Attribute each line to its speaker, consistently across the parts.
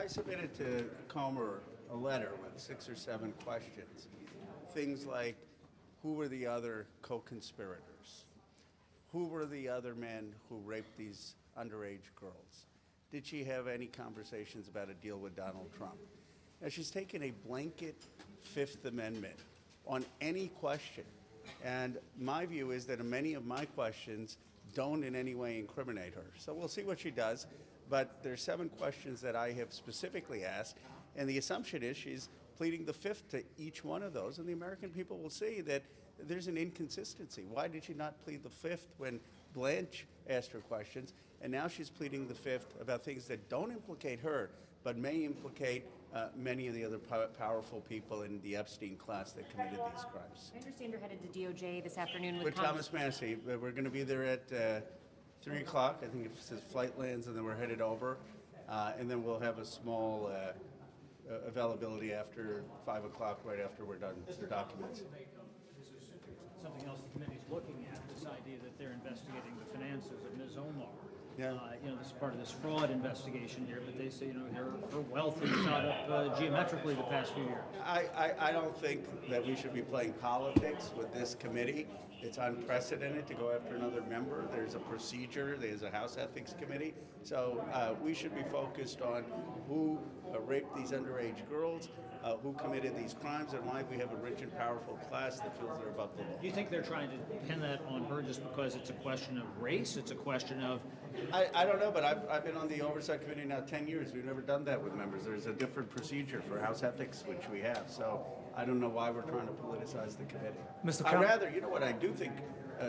Speaker 1: I submitted to Comer a letter with 6 or 7 questions. Things like, who were the other co-conspirators? Who were the other men who raped these underage girls? Did she have any conversations about a deal with Donald Trump? Now, she's taken a blanket Fifth Amendment on any question. And my view is that many of my questions don't in any way incriminate her. So we'll see what she does. But there's 7 questions that I have specifically asked. And the assumption is she's pleading the fifth to each one of those. And the American people will see that there's an inconsistency. Why did she not plead the fifth when Blanche asked her questions? And now she's pleading the fifth about things that don't implicate her, but may implicate many of the other powerful people in the Epstein class that committed these crimes.
Speaker 2: I understand you're headed to DOJ this afternoon with
Speaker 1: Thomas Massey. We're going to be there at 3 o'clock. I think it says flight lands, and then we're headed over. And then we'll have a small availability after 5 o'clock, right after we're done with the documents.
Speaker 3: Something else the committee's looking at, this idea that they're investigating the finances of Ms. Omar.
Speaker 1: Yeah.
Speaker 3: This is part of this fraud investigation here, but they say, her wealth has shot up geometrically the past few years.
Speaker 1: I don't think that we should be playing politics with this committee. It's unprecedented to go after another member. There's a procedure. There's a House Ethics Committee. So we should be focused on who raped these underage girls, who committed these crimes, and why we have a rich and powerful class that feels they're above the law.
Speaker 3: Do you think they're trying to pin that on her just because it's a question of race? It's a question of...
Speaker 1: I don't know, but I've been on the Oversight Committee now 10 years. We've never done that with members. There's a different procedure for House Ethics, which we have. So I don't know why we're trying to politicize the committee. I'd rather, you know what I do think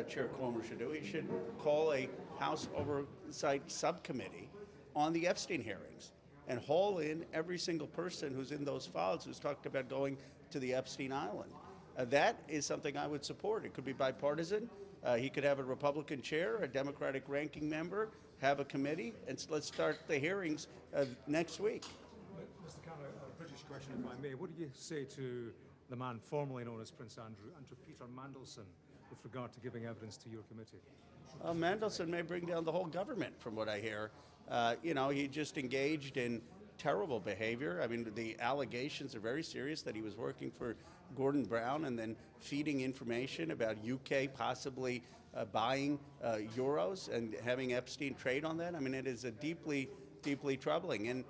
Speaker 1: Chair Comer should do? He should call a House Oversight Subcommittee on the Epstein hearings and haul in every single person who's in those files who's talked about going to the Epstein Island. That is something I would support. It could be bipartisan. He could have a Republican chair, a Democratic ranking member, have a committee, and let's start the hearings next week.
Speaker 4: Mr. Khanna, a British question, if I may. What do you say to the man formerly known as Prince Andrew Peter Mandelson, with regard to giving evidence to your committee?
Speaker 1: Mandelson may bring down the whole government, from what I hear. He just engaged in terrible behavior. I mean, the allegations are very serious that he was working for Gordon Brown and then feeding information about UK possibly buying euros and having Epstein trade on that. I mean, it is a deeply, deeply troubling. And,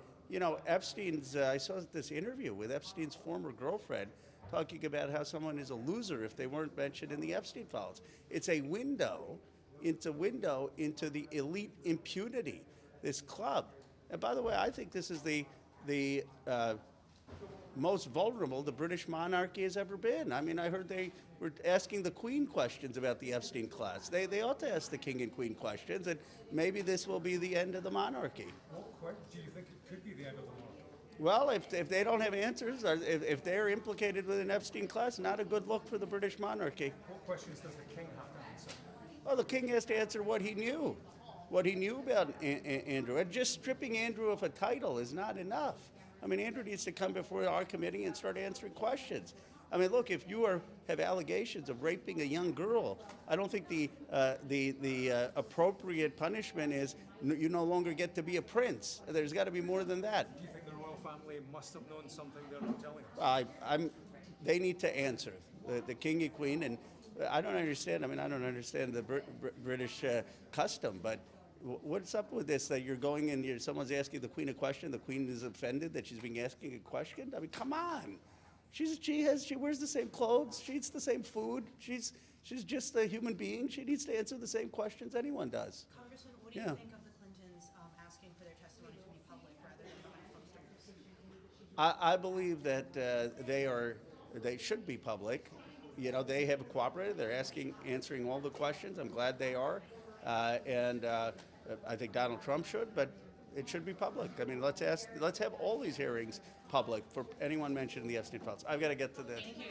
Speaker 1: Epstein's, I saw this interview with Epstein's former girlfriend talking about how someone is a loser if they weren't mentioned in the Epstein Files. It's a window into the elite impunity, this club. And by the way, I think this is the most vulnerable the British monarchy has ever been. I mean, I heard they were asking the Queen questions about the Epstein class. They ought to ask the King and Queen questions, and maybe this will be the end of the monarchy.
Speaker 4: What do you think it could be the end of the monarchy?
Speaker 1: Well, if they don't have answers, or if they're implicated with an Epstein class, not a good look for the British monarchy.
Speaker 4: What questions does the King have to answer?
Speaker 1: Well, the King has to answer what he knew about Andrew. And just stripping Andrew of a title is not enough. I mean, Andrew needs to come before our committee and start answering questions. I mean, look, if you have allegations of raping a young girl, I don't think the appropriate punishment is you no longer get to be a prince. There's got to be more than that.
Speaker 4: Do you think the royal family must have known something they're not telling us?
Speaker 1: They need to answer, the King and Queen, and I don't understand. I mean, I don't understand the British custom, but what's up with this, that you're going and someone's asking the Queen a question, the Queen is offended that she's being asking a question? I mean, come on. She wears the same clothes, she eats the same food, she's just a human being. She needs to answer the same questions anyone does.
Speaker 5: Congressman, what do you think of the Clintons asking for their testimony to be public rather than behind closed doors?
Speaker 1: I believe that they should be public. They have cooperated. They're answering all the questions. I'm glad they are. And I think Donald Trump should, but it should be public. I mean, let's have all these hearings public for anyone mentioned in the Epstein Files. I've got to get to this.
Speaker 5: Thank you.